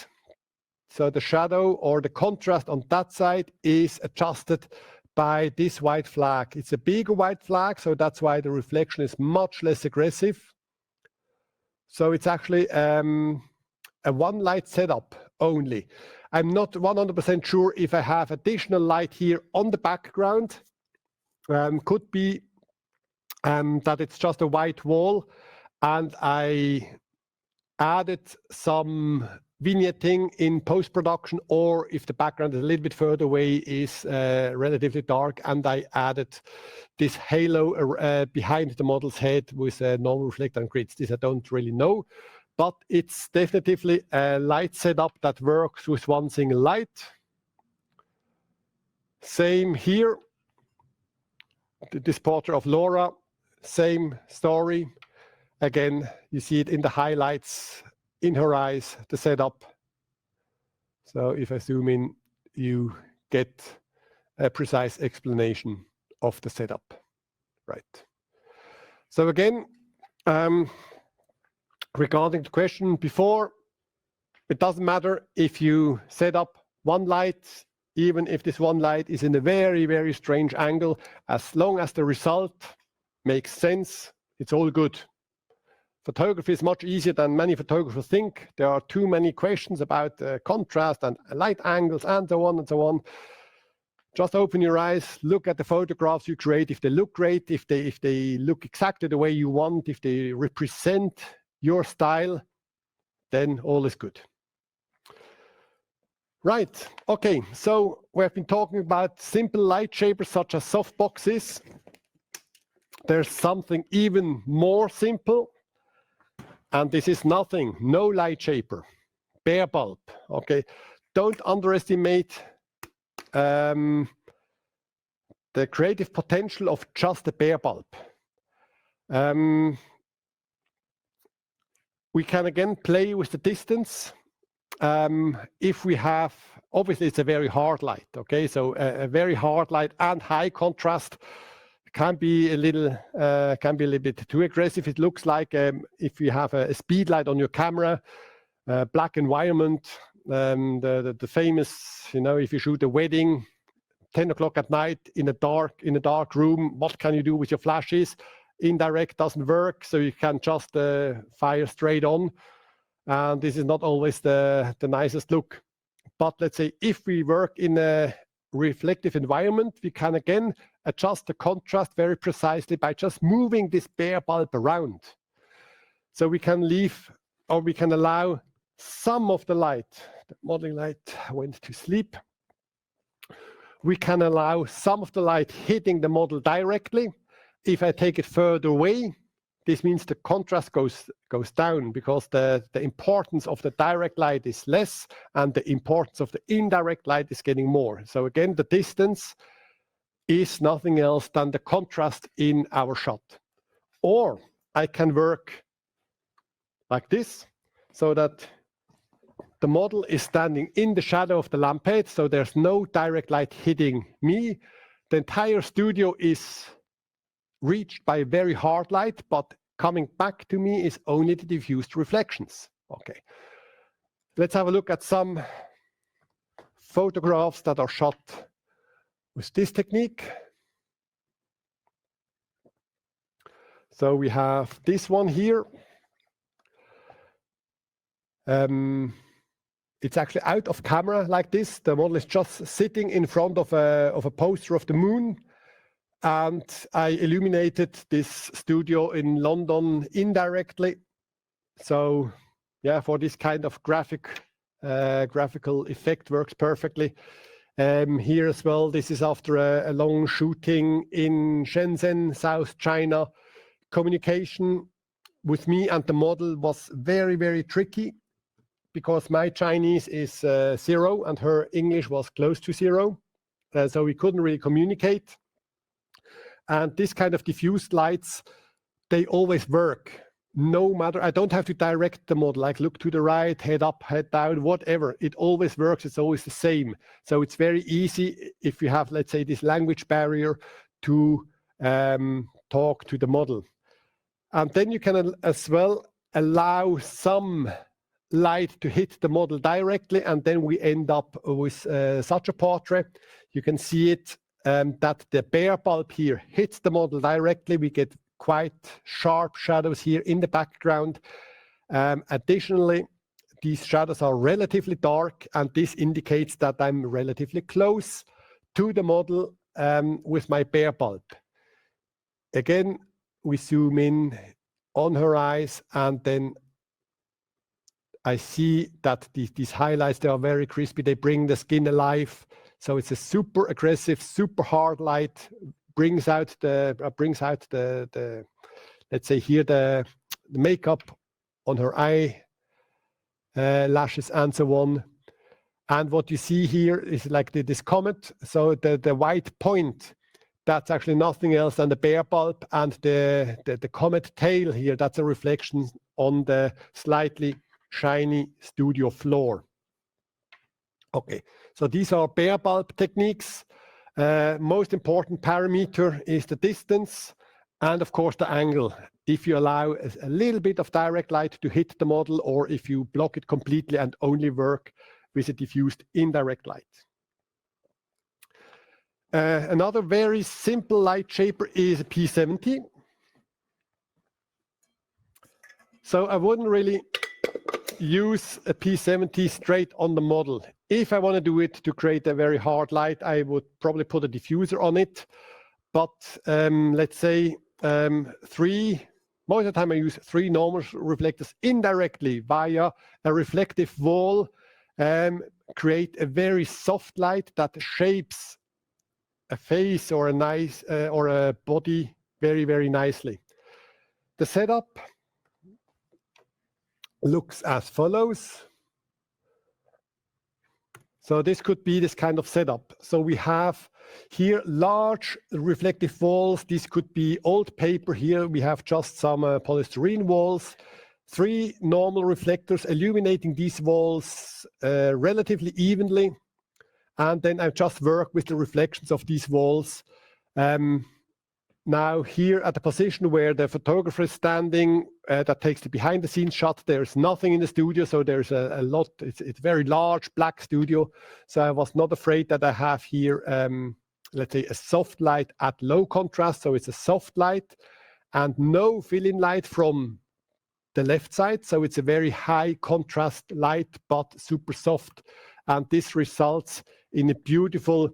so the shadow or the contrast on that side is adjusted by this white flag. It's a bigger white flag, so that's why the reflection is much less aggressive. So it's actually a one light setup only. I'm not 100% sure if I have additional light here on the background. Could be that it's just a white wall and I added some vignetting in post-production, or if the background is a little bit further away, is relatively dark, and I added this halo behind the model's head with a normal reflector and grids. This I don't really know. But it's definitely a light setup that works with one single light. Same here. This portrait of Laura, same story. Again, you see it in the highlights, in her eyes, the setup. So if I zoom in, you get a precise explanation of the setup, right? So again, regarding the question before, it doesn't matter if you set up one light, even if this one light is in a very, very strange angle, as long as the result makes sense, it's all good. Photography is much easier than many photographers think. There are too many questions about contrast and light angles and so on and so on. Just open your eyes, look at the photographs you create. If they look great, if they look exactly the way you want, if they represent your style, then all is good. Right, okay, so we've been talking about simple light shapers such as softboxes. There's something even more simple, and this is nothing, no light shaper, bare bulb, okay? Don't underestimate the creative potential of just a bare bulb. We can again play with the distance. If we have, obviously it's a very hard light, okay? So a very hard light and high contrast can be a little bit too aggressive. It looks like if you have a speed light on your camera, black environment, the famous, you know, if you shoot a wedding, 10 o'clock at night in a dark room, what can you do with your flashes? Indirect doesn't work, so you can just fire straight on. And this is not always the nicest look. But let's say if we work in a reflective environment, we can again adjust the contrast very precisely by just moving this bare bulb around. So we can leave, or we can allow some of the light, the modeling light went to sleep. We can allow some of the light hitting the model directly. If I take it further away, this means the contrast goes down because the importance of the direct light is less and the importance of the indirect light is getting more. So again, the distance is nothing else than the contrast in our shot. Or I can work like this so that the model is standing in the shadow of the lamphead, so there's no direct light hitting me. The entire studio is reached by a very hard light, but coming back to me is only the diffused reflections. Okay, let's have a look at some photographs that are shot with this technique. So we have this one here. It's actually out of camera like this. The model is just sitting in front of a poster of the moon. And I illuminated this studio in London indirectly. So yeah, for this kind of graphical effect works perfectly. Here as well, this is after a long shooting in Shenzhen, South China. Communication with me and the model was very, very tricky because my Chinese is 0 and her English was close to 0. So we couldn't really communicate. And this kind of diffused lights, they always work. No matter, I don't have to direct the model, like look to the right, head up, head down, whatever. It always works, it's always the same. So it's very easy if you have, let's say, this language barrier to talk to the model. And then you can as well allow some light to hit the model directly, and then we end up with such a portrait. You can see it that the bare bulb here hits the model directly. We get quite sharp shadows here in the background. Additionally, these shadows are relatively dark, and this indicates that I'm relatively close to the model with my bare bulb. Again, we zoom in on her eyes, and then I see that these highlights, they are very crispy. They bring the skin alive. So it's a super aggressive, super hard light, brings out the let's say here, the makeup on her eye, lashes and so on. And what you see here is like this comet. So the white point, that's actually nothing else than the bare bulb, and the comet tail here, that's a reflection on the slightly shiny studio floor. Okay, so these are bare bulb techniques. Most important parameter is the distance and of course the angle. If you allow a little bit of direct light to hit the model, or if you block it completely and only work with a diffused indirect light. Another very simple light shaper is a P70. So I wouldn't really use a P70 straight on the model. If I want to do it to create a very hard light, I would probably put a diffuser on it. But let's say most of the time I use 3 normal reflectors indirectly via a reflective wall, create a very soft light that shapes a face or a nice or a body very, very nicely. The setup looks as follows. So this could be this kind of setup. So we have here large reflective walls. This could be old paper. Here we have just some polystyrene walls. 3 normal reflectors illuminating these walls relatively evenly. And then I just work with the reflections of these walls. Now here at the position where the photographer is standing, that takes the behind the scenes shot. There's nothing in the studio, so there's a lot, it's a very large black studio. So I was not afraid that I have here, let's say a soft light at low contrast. So it's a soft light and no fill-in light from the left side. So it's a very high contrast light, but super soft. And this results in a beautiful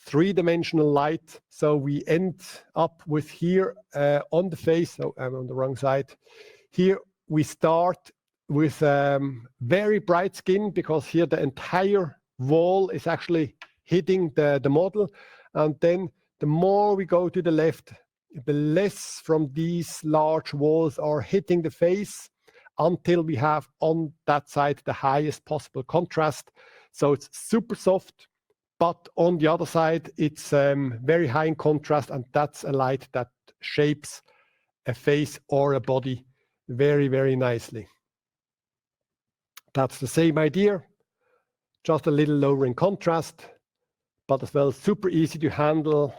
3-dimensional light. So we end up with here on the face, so I'm on the wrong side. Here we start with very bright skin, because here the entire wall is actually hitting the model. And then the more we go to the left, the less from these large walls are hitting the face, until we have on that side the highest possible contrast. So it's super soft. But on the other side, it's very high in contrast, and that's a light that shapes a face or a body very, very nicely. That's the same idea, just a little lower in contrast, but as well super easy to handle.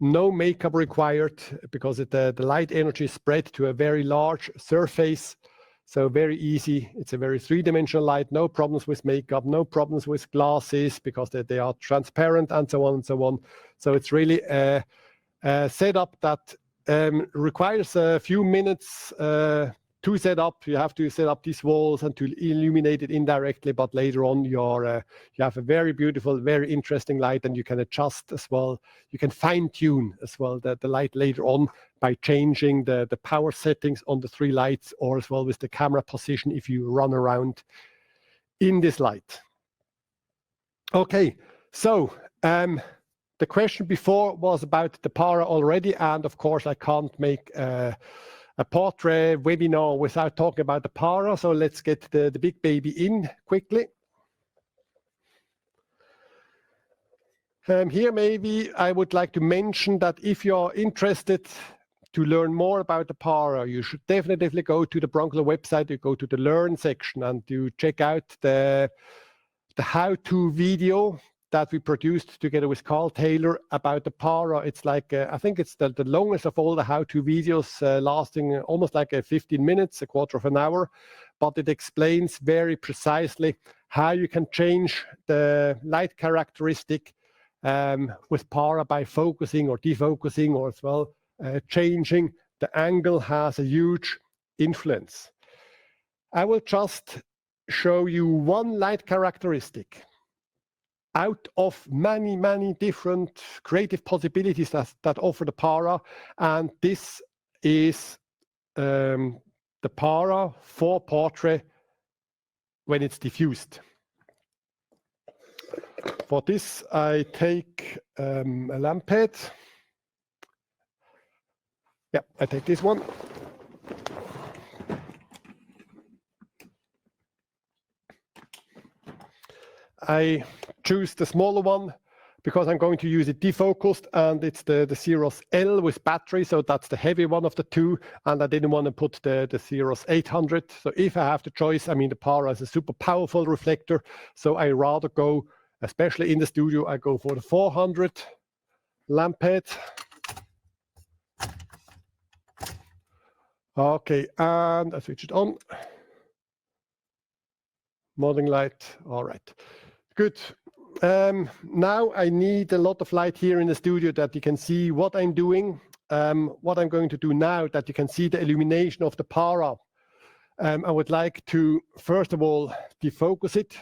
No makeup required, because the light energy is spread to a very large surface. So very easy. It's a very 3-dimensional light, no problems with makeup, no problems with glasses, because they are transparent and so on and so on. So it's really a setup that requires a few minutes to set up. You have to set up these walls and to illuminate it indirectly, but later on you have a very beautiful, very interesting light, and you can adjust as well. You can fine-tune as well the light later on by changing the power settings on the 3 lights, or as well with the camera position if you run around in this light. Okay, so the question before was about the Para already, and of course I can't make a portrait webinar without talking about the Para, so let's get the big baby in quickly. Here maybe I would like to mention that if you're interested to learn more about the Para, you should definitely go to the Broncolor website, you go to the Learn section, and you check out the how-to video that we produced together with Carl Taylor about the Para. It's like, I think it's the longest of all the how-to videos, lasting almost like 15 minutes, a quarter of an hour, but it explains very precisely how you can change the light characteristic with Para by focusing or defocusing, or as well changing the angle has a huge influence. I will just show you one light characteristic out of many, many different creative possibilities that offer the Para, and this is the Para for portrait when it's diffused. For this, I take a lamphead. Yeah, I take this one. I choose the smaller one because I'm going to use it defocused, and it's the Xeros L with battery, so that's the heavy one of the two, and I didn't want to put the Xeros 800. So if I have the choice, I mean, the Para is a super powerful reflector, so I rather go, especially in the studio, I go for the 400 lamphead. Okay, and I switch it on. Modeling light, all right. Good. Now I need a lot of light here in the studio that you can see what I'm doing. What I'm going to do now, that you can see the illumination of the Para. I would like to, first of all, defocus it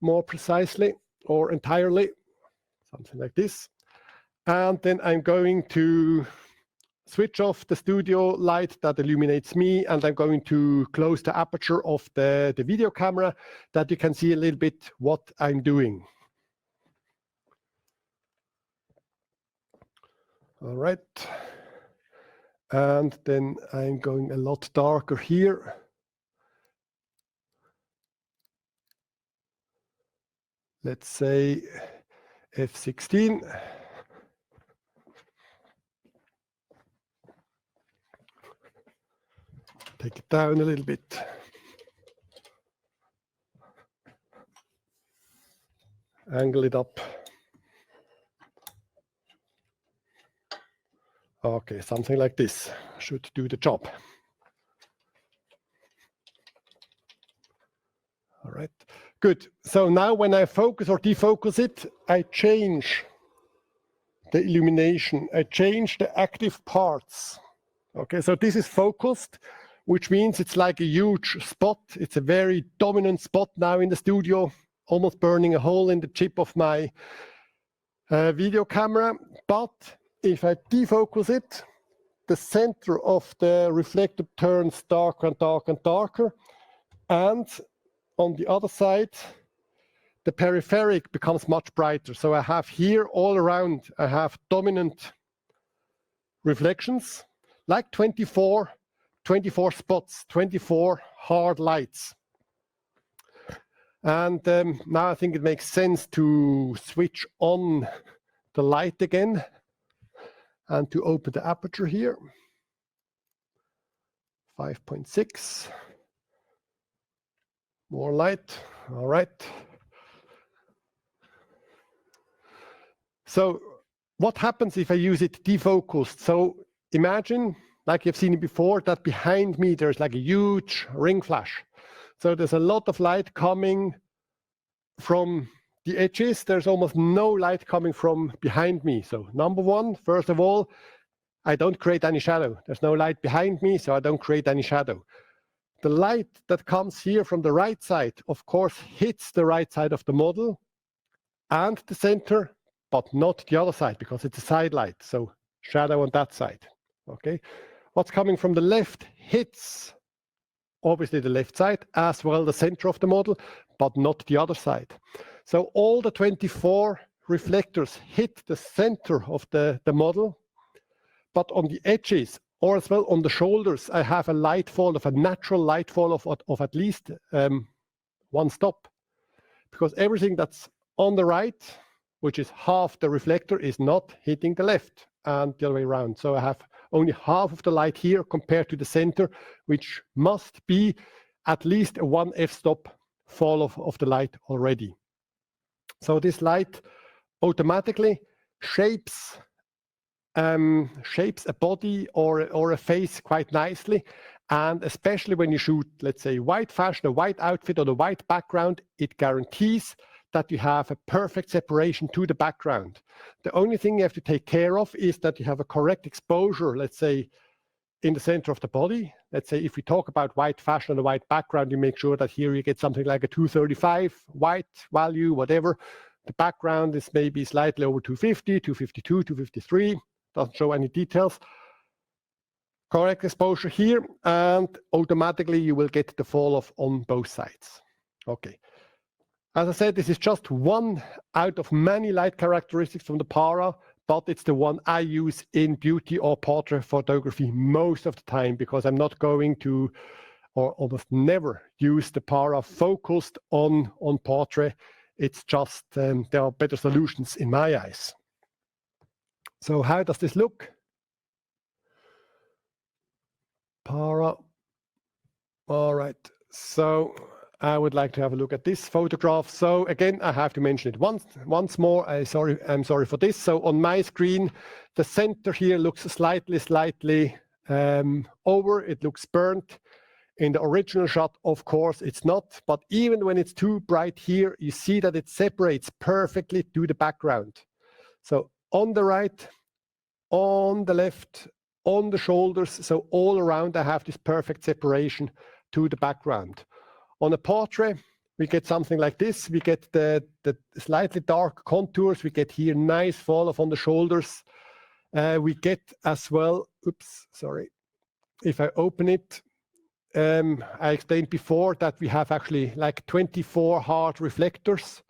more precisely or entirely, something like this. And then I'm going to switch off the studio light that illuminates me, and I'm going to close the aperture of the video camera, that you can see a little bit what I'm doing. All right. And then I'm going a lot darker here. Let's say F16. Take it down a little bit. Angle it up. Okay, something like this should do the job. All right, good. So now when I focus or defocus it, I change the illumination. I change the active parts. Okay, so this is focused, which means it's like a huge spot. It's a very dominant spot now in the studio, almost burning a hole in the chip of my video camera. But if I defocus it, the center of the reflector turns darker and darker and darker. And on the other side, the peripheric becomes much brighter. So I have here all around, I have dominant reflections, like 24 spots, 24 hard lights. And now I think it makes sense to switch on the light again and to open the aperture here. 5.6. More light. All right. So what happens if I use it defocused? So imagine, like you've seen it before, that behind me there's like a huge ring flash. So there's a lot of light coming from the edges. There's almost no light coming from behind me. So number one, first of all, I don't create any shadow. There's no light behind me, so I don't create any shadow. The light that comes here from the right side, of course, hits the right side of the model and the center, but not the other side because it's a side light. So shadow on that side. Okay. What's coming from the left hits obviously the left side as well the center of the model, but not the other side. So all the 24 reflectors hit the center of the model, but on the edges or as well on the shoulders, I have a light fall of a natural light fall of at least one stop, because everything that's on the right, which is half the reflector, is not hitting the left and the other way around. So I have only half of the light here compared to the center, which must be at least a 1 f-stop fall of the light already. So this light automatically shapes a body or a face quite nicely. And especially when you shoot, let's say, white fashion, a white outfit on a white background, it guarantees that you have a perfect separation to the background. The only thing you have to take care of is that you have a correct exposure, let's say, in the center of the body. Let's say if we talk about white fashion on a white background, you make sure that here you get something like a 235 white value, whatever. The background is maybe slightly over 250, 252, 253. Doesn't show any details. Correct exposure here, and automatically you will get the fall off on both sides. Okay. As I said, this is just one out of many light characteristics from the Para, but it's the one I use in beauty or portrait photography most of the time, because I'm not going to, or almost never, use the Para focused on portrait. It's just, there are better solutions in my eyes. So how does this look? Para. All right. So I would like to have a look at this photograph. So again, I have to mention it once more. I'm sorry for this. So on my screen, the center here looks slightly over. It looks burnt. In the original shot, of course, it's not. But even when it's too bright here, you see that it separates perfectly to the background. So on the right, on the left, on the shoulders, so all around I have this perfect separation to the background. On a portrait, we get something like this. We get the slightly dark contours. We get here nice fall off on the shoulders. We get as well, oops, sorry. If I open it, I explained before that we have actually like 24 hard reflectors.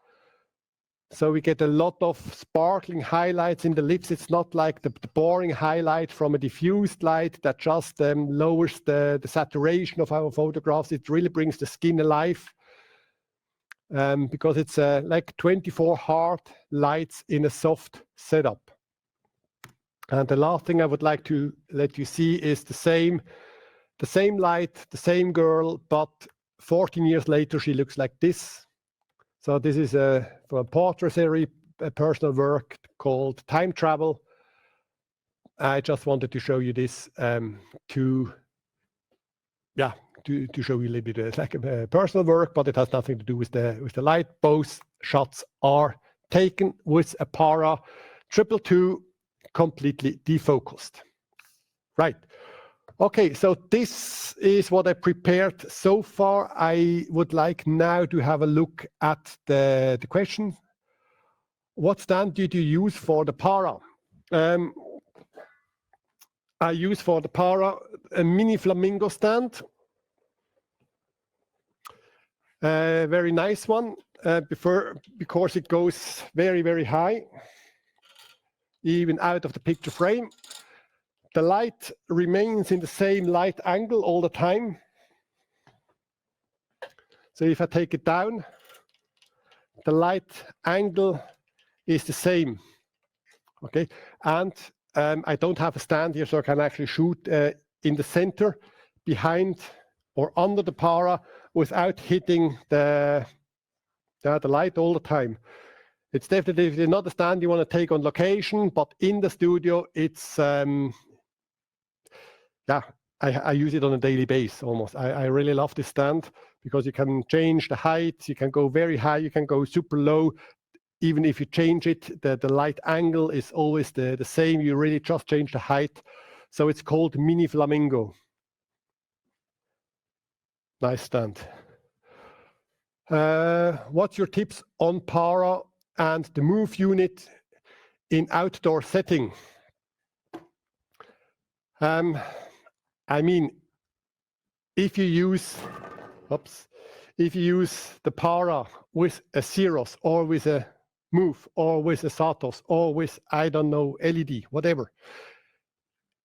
So we get a lot of sparkling highlights in the lips. It's not like the boring highlight from a diffused light that just lowers the saturation of our photographs. It really brings the skin alive because it's like 24 hard lights in a soft setup. And the last thing I would like to let you see is the the same light, the same girl, but 14 years later, she looks like this. So this is for a portrait series, a personal work called Time Travel. I just wanted to show you this to show you a little bit. It's like a personal work, but it has nothing to do with the light. Both shots are taken with a para 222, completely defocused. Right. Okay, so this is what I prepared so far. I would like now to have a look at the question. What stand did you use for the para? I use for the para a mini flamingo stand. Very nice one, because it goes very, very high, even out of the picture frame. The light remains in the same light angle all the time. So if I take it down, the light angle is the same. Okay, and I don't have a stand here, so I can actually shoot in the center, behind or under the para, without hitting the light all the time. It's definitely not a stand you want to take on location, but in the studio, it's I use it on a daily basis almost. I really love this stand because you can change the height, you can go very high, you can go super low. Even if you change it, the light angle is always the same. You really just change the height. So it's called Mini Flamingo. Nice stand. What's your tips on para and the move unit in outdoor setting? I mean, if you use the para with a Ceros or with a Move or with a Satos or with, I don't know, LED, whatever,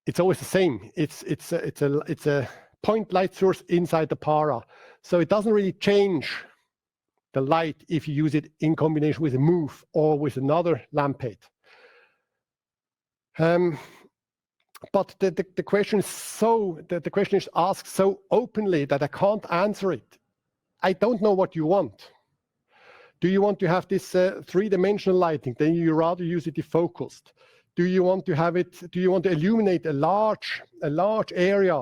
it's always the same. It's a point light source inside the para, so it doesn't really change the light if you use it in combination with a Move or with another lampade. But the question is asked so openly that I can't answer it. I don't know what you want. Do you want to have this three-dimensional lighting? Then you rather use it defocused. Do you want to have it? Do you want to illuminate a large area?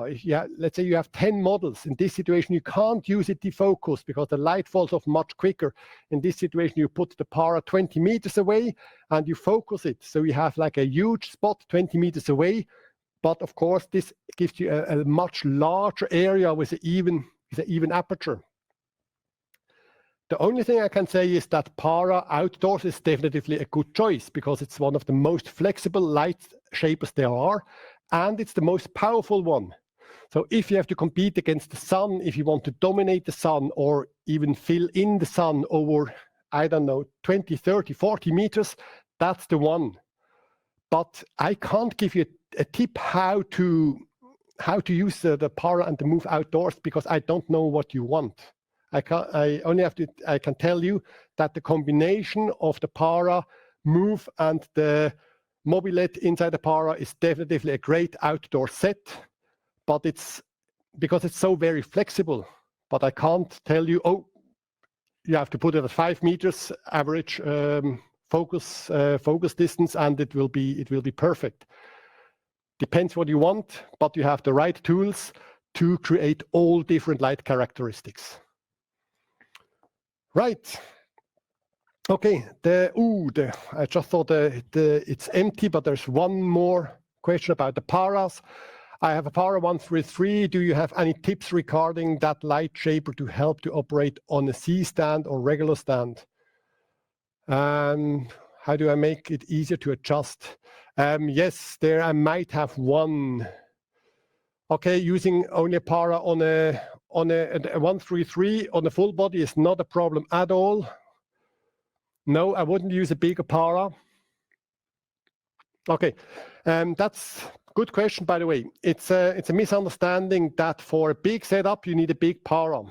Let's say you have 10 models. In this situation, you can't use it defocused because the light falls off much quicker. In this situation, you put the para 20 meters away and you focus it. So you have like a huge spot 20 meters away. But of course, this gives you a much larger area with an even aperture. The only thing I can say is that para outdoors is definitely a good choice because it's one of the most flexible light shapers there are, and it's the most powerful one. So if you have to compete against the sun, if you want to dominate the sun or even fill in the sun over, I don't know, 20, 30, 40 meters, that's the one. But I can't give you a tip how to use the para and the Move outdoors because I don't know what you want. I can tell you that the combination of the para, Move, and the mobilette inside the para is definitely a great outdoor set, but it's because it's so very flexible. But I can't tell you, oh, you have to put it at 5 meters average focus distance, and it will be perfect. Depends what you want, but you have the right tools to create all different light characteristics. Right. Okay. I just thought it's empty, but there's one more question about the paras. I have a para 133. Do you have any tips regarding that light shaper to help to operate on a C stand or regular stand? How do I make it easier to adjust? Yes, there I might have one. Okay, using only a para on a 133 on the full body is not a problem at all. No, I wouldn't use a bigger para. Okay, that's a good question, by the way. It's a misunderstanding that for a big setup, you need a big para.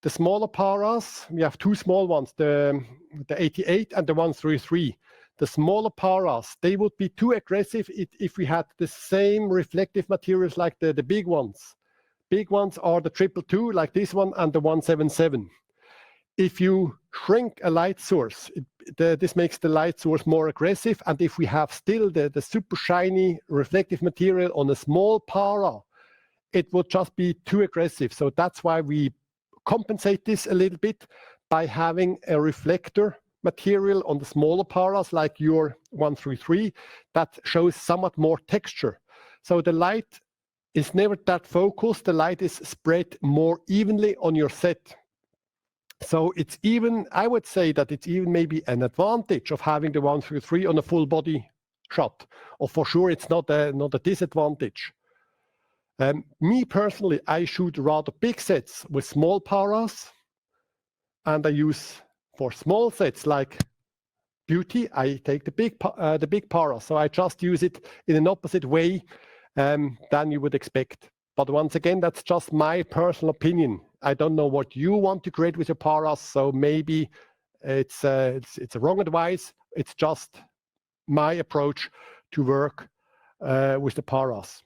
The smaller paras, we have two small ones, the 88 and the 133. The smaller paras, they would be too aggressive if we had the same reflective materials like the big ones, big ones are the 222, like this one, and the 177. If you shrink a light source, this makes the light source more aggressive. And if we have still the super shiny reflective material on a small para, it would just be too aggressive. So that's why we compensate this a little bit by having a reflector material on the smaller paras, like your 133, that shows somewhat more texture. So the light is never that focused. The light is spread more evenly on your set. So it's even, I would say that it's even maybe an advantage of having the 133 on a full body shot, or for sure it's not a disadvantage. Me personally, I shoot rather big sets with small paras, and I use for small sets like beauty, I take the big para. So I just use it in an opposite way than you would expect. But once again, that's just my personal opinion. I don't know what you want to create with your paras, so maybe it's a wrong advice. It's just my approach to work with the paras.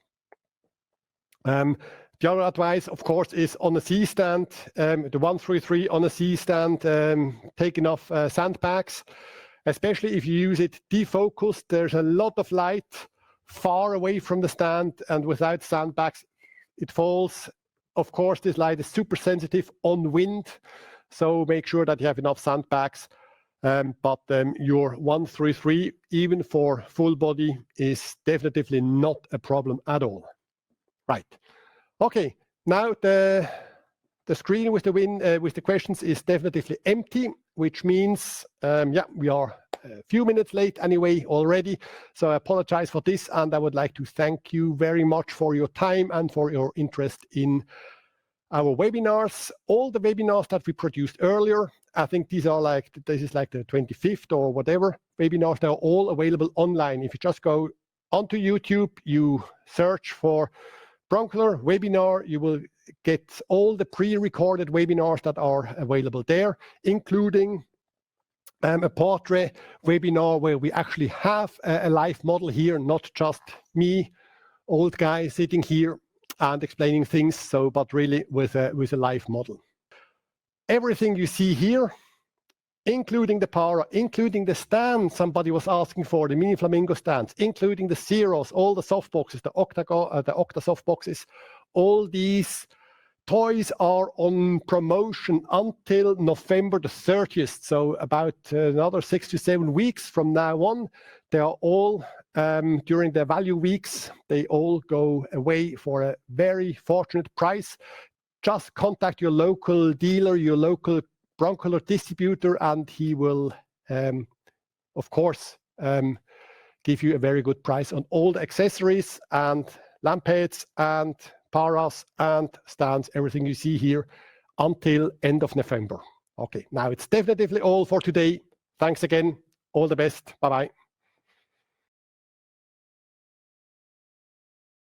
The other advice, of course, is on a C-stand, the 133 on a C-stand, take enough sandbags, especially if you use it defocused. There's a lot of light far away from the stand, and without sandbags, it falls. Of course, this light is super sensitive on wind, so make sure that you have enough sandbags. But your 133, even for full body, is definitely not a problem at all. Right. Okay. Now the screen with the questions is definitely empty, which means yeah, we are a few minutes late anyway already. So I apologize for this, and I would like to thank you very much for your time and for your interest in our webinars. All the webinars that we produced earlier, I think these are like, this is like the 25th or whatever webinars, they're all available online. If you just go onto YouTube, you search for Broncolor webinar, you will get all the pre-recorded webinars that are available there, including a portrait webinar where we actually have a live model here, not just me, old guy sitting here and explaining things, so but really with a live model. Everything you see here, including the para, including the stand somebody was asking for, the mini flamingo stands, including the zeros, all the soft boxes, the octa soft boxes, all these toys are on promotion until November the 30th. So about another 6 to 7 weeks from now on, they are all, during the value weeks, they all go away for a very fortunate price. Just contact your local dealer, your local Broncolor distributor, and he will, of course, give you a very good price on all the accessories and lampheads and paras and stands, everything you see here, until end of November. Okay, now it's definitely all for today. Thanks again. All the best. Bye-bye.